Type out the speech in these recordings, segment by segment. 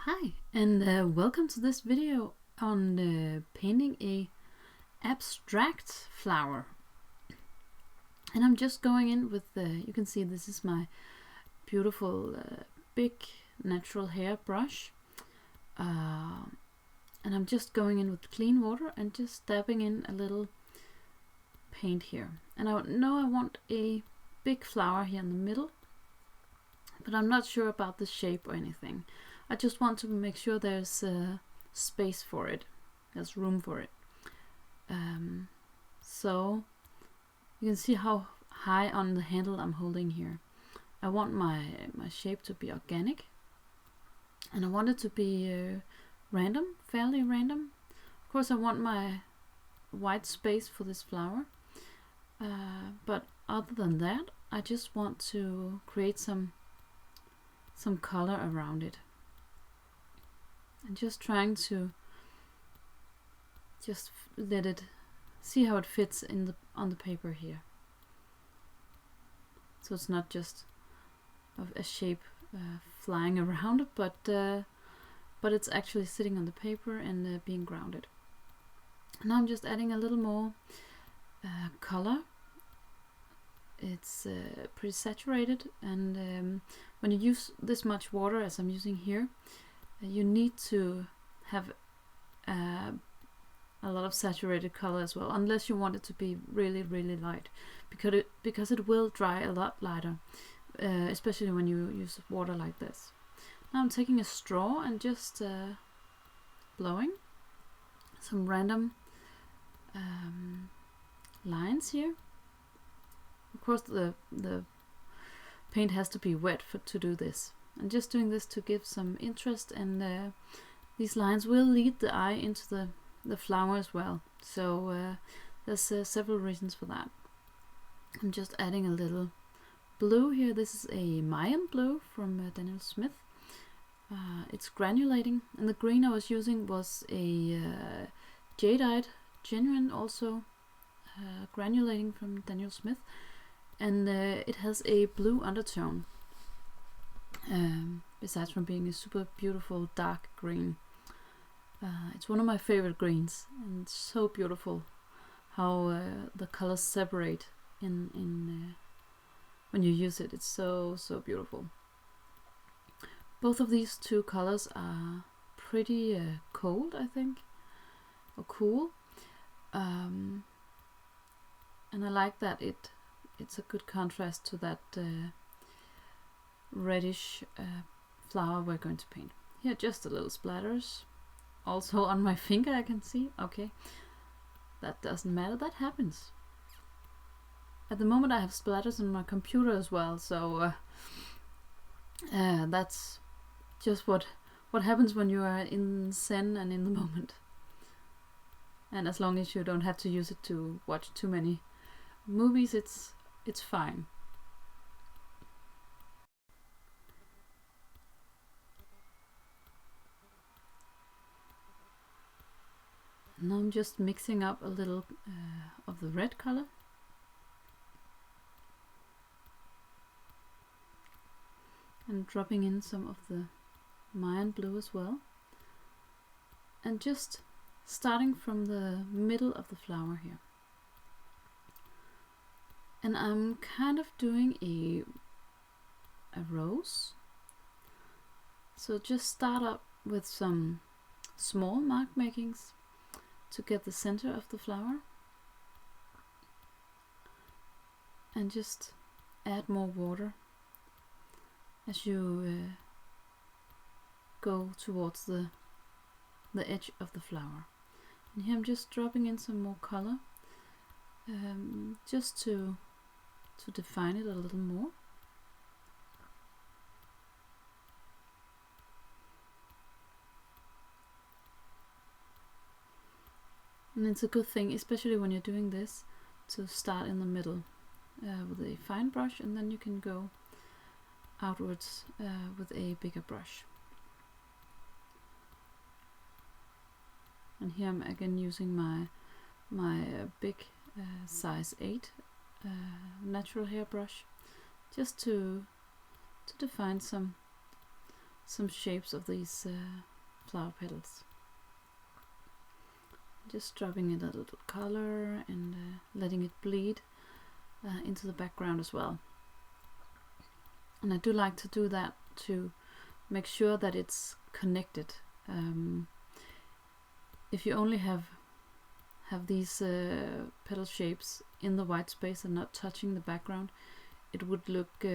Hi, and welcome to this video on painting a abstract flower. And I'm just going in with you can see this is my beautiful big natural hair brush, and I'm just going in with clean water and just dabbing in a little paint here. And I know I want a big flower here in the middle, but I'm not sure about the shape or anything. I just want to make sure there's space for it, there's room for it. So you can see how high on the handle I'm holding here. I want my shape to be organic, and I want it to be random, fairly random. Of course I want my white space for this flower, but other than that I just want to create some color around it. And just trying to just let it see how it fits in on the paper here. So it's not just a shape flying around, but it's actually sitting on the paper and being grounded. Now I'm just adding a little more color. It's pretty saturated, and when you use this much water as I'm using here, you need to have a lot of saturated color as well, unless you want it to be really light, because it will dry a lot lighter, especially when you use water like this. Now I'm taking a straw and just blowing some random lines here. Of course the paint has to be wet to do this. I'm just doing this to give some interest, and these lines will lead the eye into the flower as well. So there's several reasons for that. I'm just adding a little blue here. This is a Mayan Blue from Daniel Smith. It's granulating, and the green I was using was a Jadite Genuine, also granulating from Daniel Smith, and it has a blue undertone. Besides from being a super beautiful dark green. It's one of my favorite greens, and it's so beautiful how the colors separate in when you use it. It's so beautiful. Both of these two colors are pretty cold, I think, or cool, and I like that it's a good contrast to that reddish flower we're going to paint. Here just a little splatters, also on my finger I can see. Okay, that doesn't matter, that happens. At the moment I have splatters on my computer as well, so that's just what happens when you are in Zen and in the moment. And as long as you don't have to use it to watch too many movies, it's fine. Now I'm just mixing up a little of the red color. And dropping in some of the Mayan Blue as well. And just starting from the middle of the flower here. And I'm kind of doing a rose. So just start up with some small mark makings to get the center of the flower, and just add more water as you go towards the edge of the flower. And here I'm just dropping in some more color, just to define it a little more. And it's a good thing, especially when you're doing this, to start in the middle with a fine brush, and then you can go outwards with a bigger brush. And here I'm again using my big size 8 natural hair brush, just to define some some shapes of these flower petals. Just dropping in a little color and letting it bleed into the background as well. And I do like to do that to make sure that it's connected. If you only have these petal shapes in the white space and not touching the background, it would look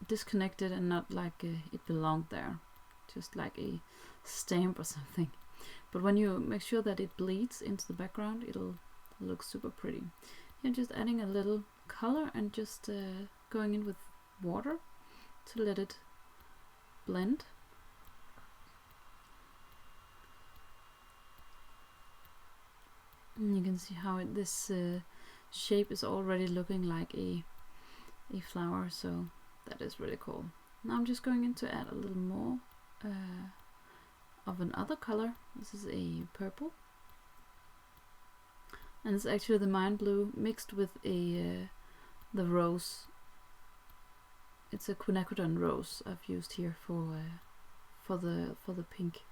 disconnected and not like it belonged there, just like a stamp or something. But when you make sure that it bleeds into the background, it'll look super pretty. Here, just adding a little color and just going in with water to let it blend. And you can see how this shape is already looking like a flower, so that is really cool. Now I'm just going in to add a little more of another color. This is a purple, and it's actually the Mayan Blue mixed with the rose. It's a Quinacrodone rose I've used here for the pink.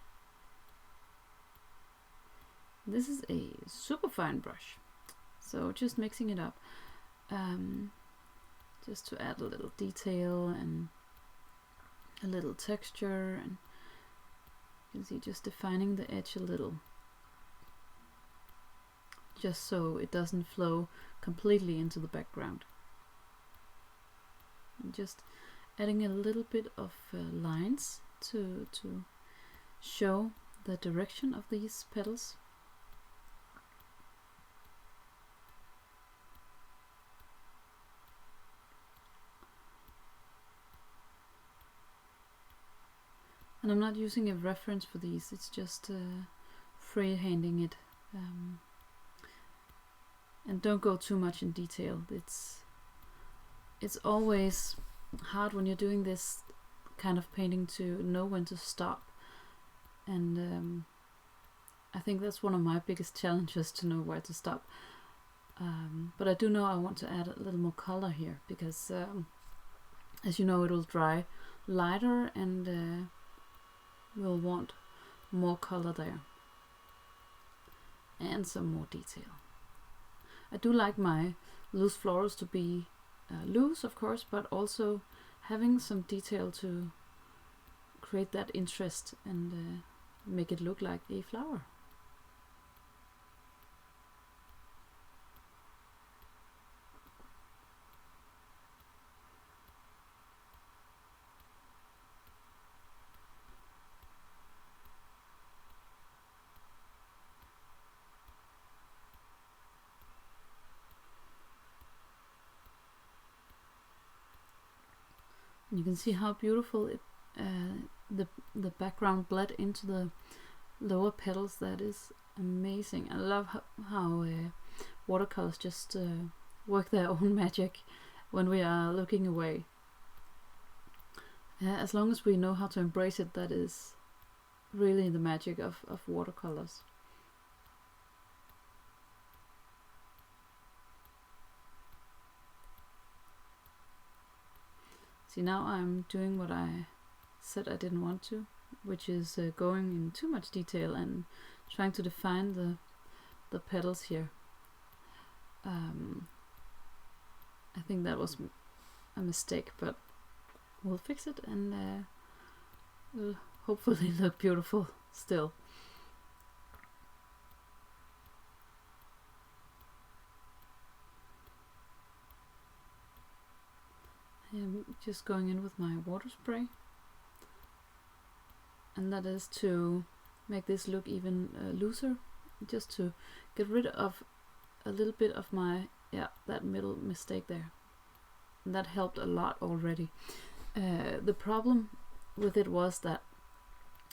This is a super fine brush, so just mixing it up, just to add a little detail and a little texture, and you can see just defining the edge a little, just so it doesn't flow completely into the background. And just adding a little bit of lines to show the direction of these petals. And I'm not using a reference for these, it's just free-handing it. And don't go too much in detail. It's always hard when you're doing this kind of painting to know when to stop. And I think that's one of my biggest challenges, to know where to stop. But I do know I want to add a little more color here, because as you know, it will dry lighter and we'll want more color there and some more detail. I do like my loose florals to be loose, of course, but also having some detail to create that interest and make it look like a flower. You can see how beautiful it, the background bled into the lower petals. That is amazing. I love how watercolors just work their own magic when we are looking away. As long as we know how to embrace it, that is really the magic of watercolors. See, now I'm doing what I said I didn't want to, which is going in too much detail and trying to define the petals here. I think that was a mistake, but we'll fix it, and will hopefully look beautiful still. I'm just going in with my water spray, and that is to make this look even looser, just to get rid of a little bit of my, that middle mistake there. And that helped a lot already. The problem with it was that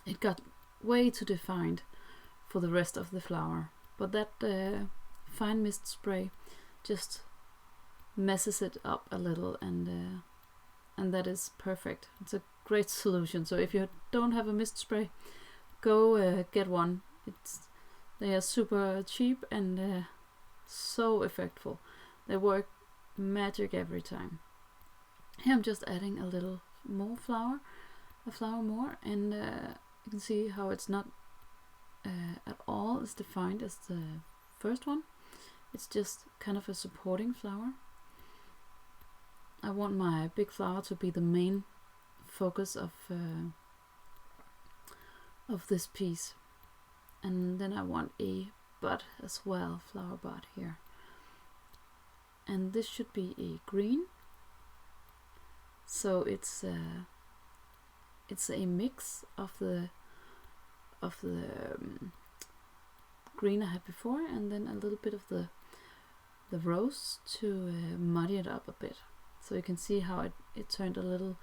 it got way too defined for the rest of the flower, but that fine mist spray just messes it up a little, and that is perfect. It's a great solution. So if you don't have a mist spray, go get one. They are super cheap and so effectful. They work magic every time. Here I'm just adding a little more flower, a flower more, and you can see how it's not at all as defined as the first one. It's just kind of a supporting flower. I want my big flower to be the main focus of this piece, and then I want a bud as well, flower bud here, and this should be a green, so it's a mix of the green I had before, and then a little bit of the rose to muddy it up a bit. So you can see how it turned a little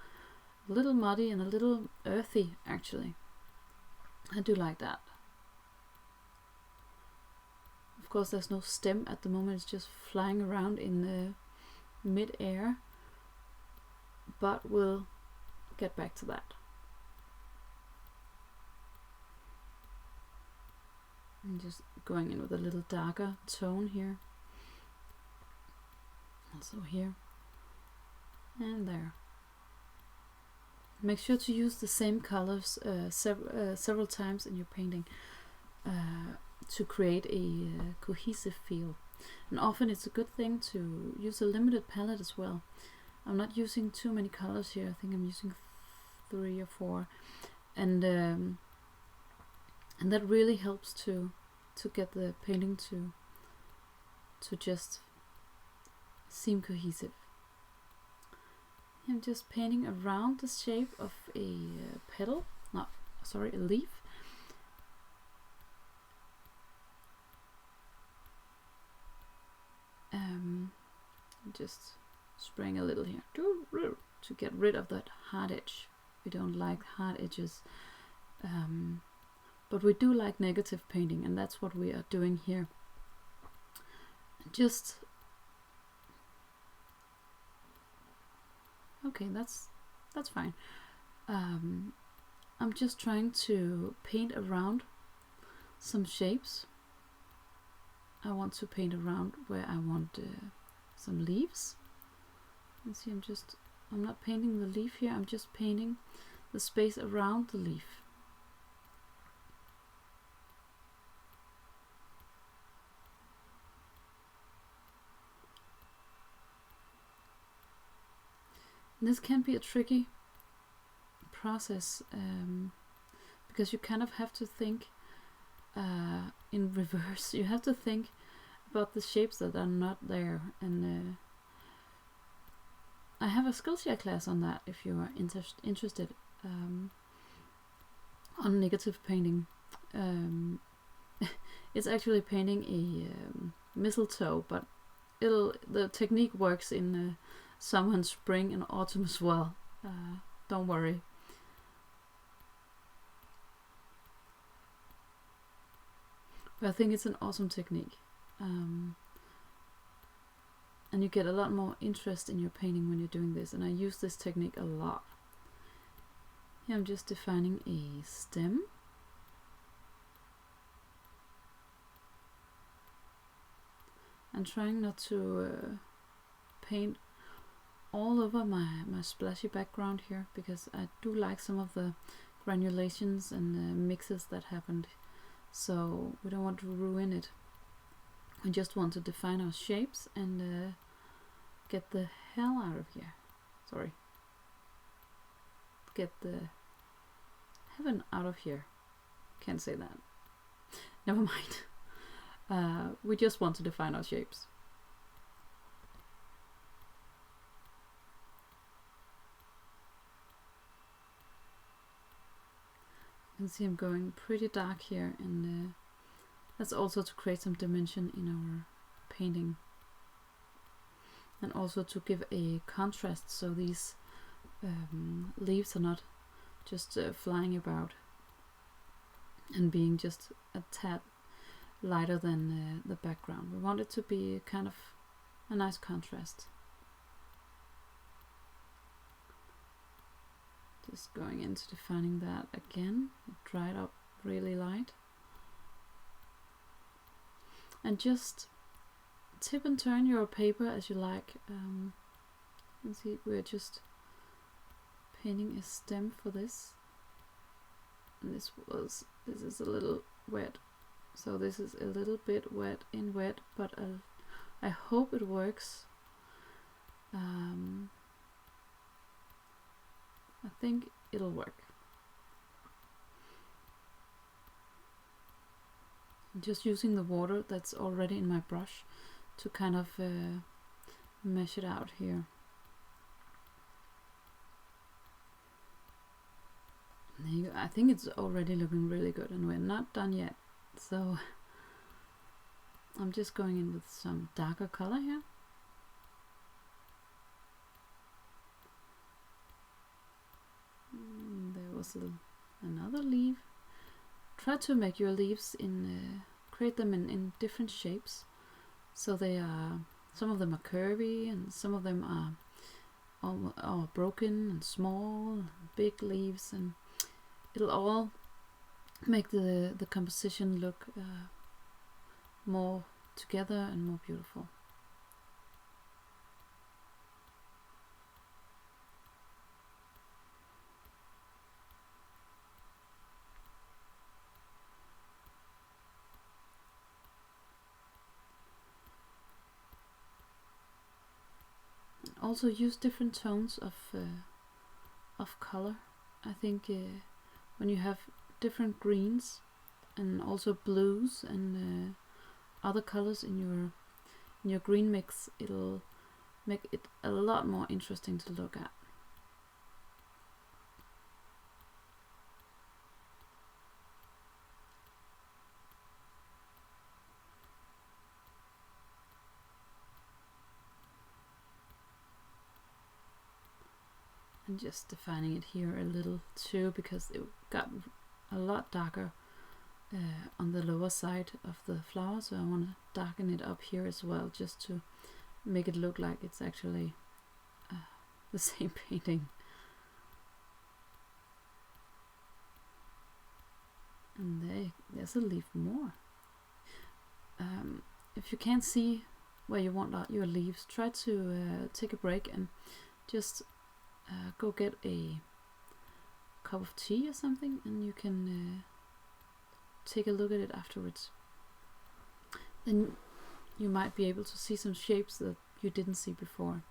muddy and a little earthy actually. I do like that. Of course there's no stem at the moment, it's just flying around in the mid-air, but we'll get back to that. I'm just going in with a little darker tone here, also here and there. Make sure to use the same colors several times in your painting to create a cohesive feel. And often it's a good thing to use a limited palette as well. I'm not using too many colors here. I think I'm using 3 or 4, and that really helps to get the painting to just seem cohesive. I'm just painting around the shape of a petal, a leaf. Just spraying a little here to get rid of that hard edge. We don't like hard edges, but we do like negative painting, and that's what we are doing here. Just okay, that's fine. I'm just trying to paint around some shapes. I want to paint around where I want some leaves. You can see I'm not painting the leaf here, I'm just painting the space around the leaf. And this can be a tricky process because you kind of have to think in reverse. You have to think about the shapes that are not there, and I have a Skillshare class on that if you are interested on negative painting. It's actually painting a mistletoe, but the technique works in summer and spring and autumn as well. Don't worry. But I think it's an awesome technique. And you get a lot more interest in your painting when you're doing this, and I use this technique a lot. Here I'm just defining a stem. I'm trying not to paint all over my splashy background here, because I do like some of the granulations and mixes that happened, so we don't want to ruin it. We just want to define our shapes and get the hell out of here. Sorry. Get the heaven out of here. Can't say that. Never mind. We just want to define our shapes. You can see I'm going pretty dark here, and that's also to create some dimension in our painting, and also to give a contrast, so these leaves are not just flying about and being just a tad lighter than the background. We want it to be kind of a nice contrast. Just going into defining that again. It dried up really light. And just tip and turn your paper as you like. You can see we're just painting a stem for this. And this is a little wet, so this is a little bit wet, but I hope it works. I think it'll work. I'm just using the water that's already in my brush to kind of mesh it out here. There you go. I think it's already looking really good, and we're not done yet. So I'm just going in with some darker color here. There was another leaf. Try to make your leaves create them in different shapes. So they are, some of them are curvy and some of them are broken and small, big leaves, and it'll all make the composition look more together and more beautiful. Also use different tones of color. I think when you have different greens and also blues and other colors in your green mix, it'll make it a lot more interesting to look at. And just defining it here a little too, because it got a lot darker on the lower side of the flower, so I want to darken it up here as well, just to make it look like it's actually the same painting. And there's a leaf more. If you can't see where you want your leaves, try to take a break and just go get a cup of tea or something, and you can take a look at it afterwards. Then you might be able to see some shapes that you didn't see before.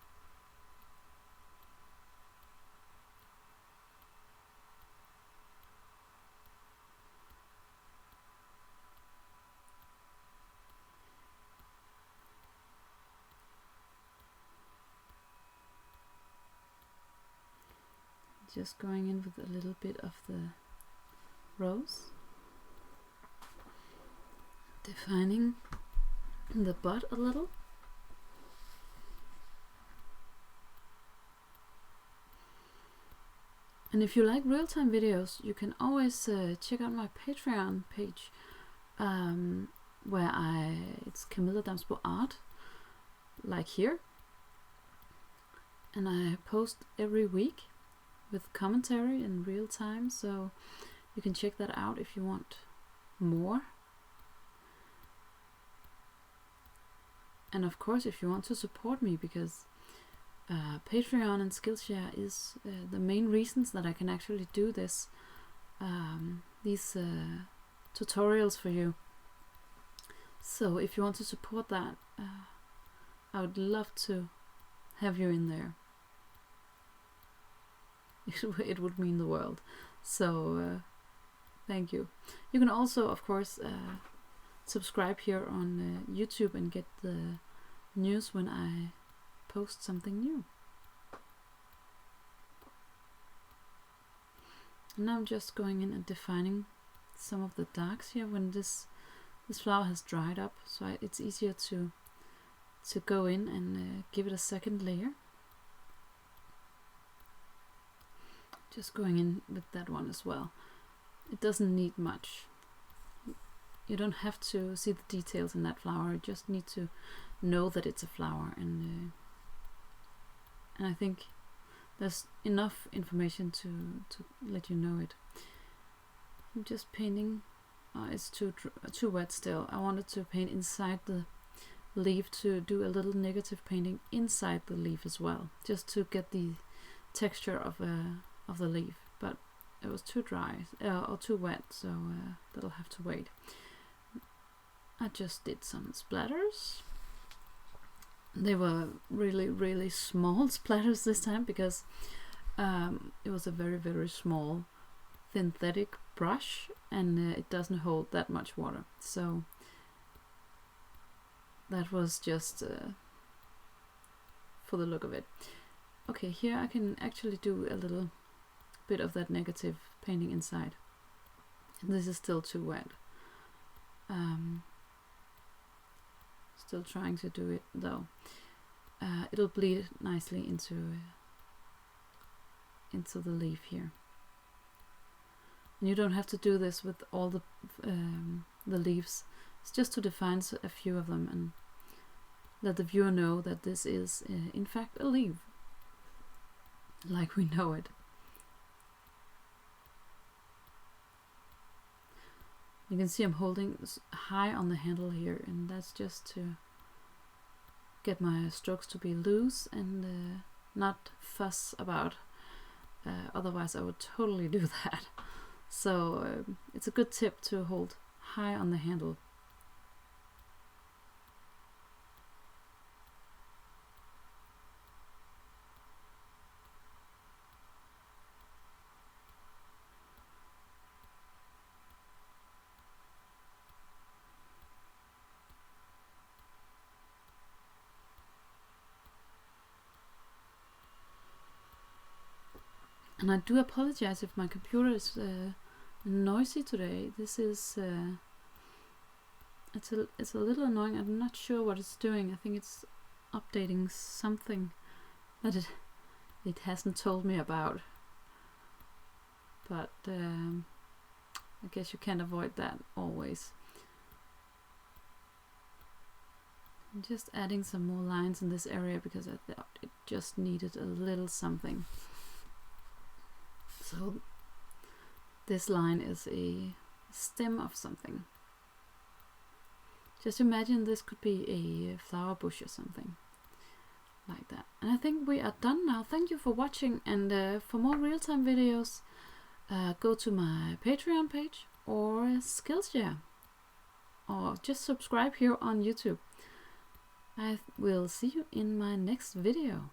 Just going in with a little bit of the rose, defining the bud a little. And if you like real-time videos, you can always check out my Patreon page, where it's Camilla Damsbo Art, like here, and I post every week with commentary in real time, so you can check that out if you want more. And of course, if you want to support me, because Patreon and Skillshare is the main reasons that I can actually do these tutorials for you. So if you want to support that, I would love to have you in there. It would mean the world. So thank you. You can also, of course, subscribe here on YouTube and get the news when I post something new. And now I'm just going in and defining some of the darks here when this flower has dried up, so it's easier to go in and give it a second layer. Just going in with that one as well. It doesn't need much. You don't have to see the details in that flower. You just need to know that it's a flower, and I think there's enough information to let you know it. I'm just painting. It's too wet still. I wanted to paint inside the leaf, to do a little negative painting inside the leaf as well, just to get the texture of of the leaf, but it was too dry or too wet, so that'll have to wait. I just did some splatters. They were really, really small splatters this time because it was a very, very small synthetic brush, and it doesn't hold that much water. So that was just for the look of it. Okay, here I can actually do a little bit of that negative painting inside. This is still too wet. Still trying to do it though. It'll bleed nicely into the leaf here. And you don't have to do this with all the leaves. It's just to define a few of them and let the viewer know that this is in fact a leaf, like we know it. You can see I'm holding high on the handle here, and that's just to get my strokes to be loose and not fuss about. Otherwise I would totally do that. So it's a good tip to hold high on the handle. And I do apologize if my computer is noisy today. This is it's a little annoying. I'm not sure what it's doing. I think it's updating something that it hasn't told me about. But I guess you can't avoid that always. I'm just adding some more lines in this area because I thought it just needed a little something. So this line is a stem of something. Just imagine this could be a flower bush or something like that. And I think we are done now. Thank you for watching, and for more real-time videos go to my Patreon page or Skillshare, or just subscribe here on YouTube. I will see you in my next video.